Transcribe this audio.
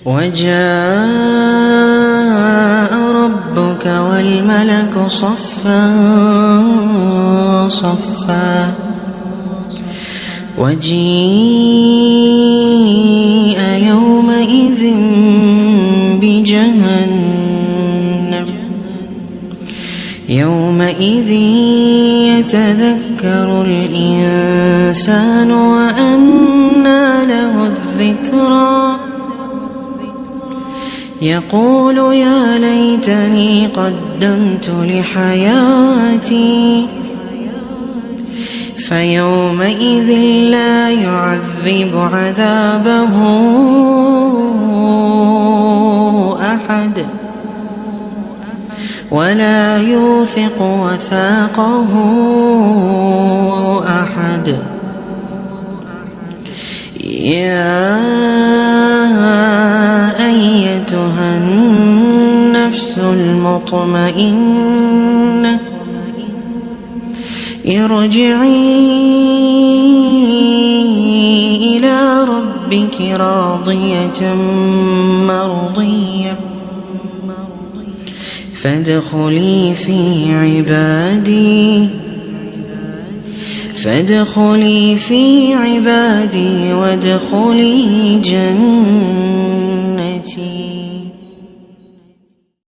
وجاء ربك والملك صفا صفا وجيء يومئذ بجهنم يومئذ يتذكر الإنسان وأنى له الذكرى يقول يا ليتني قدمت لحياتي فيومئذ لا يعذب عذابه أحد ولا يوثق وثاقه أحد يا أيتها النفس المطمئنة ارجعي إلى ربك راضية مرضية فادخلي في عبادي وادخلي جنتي.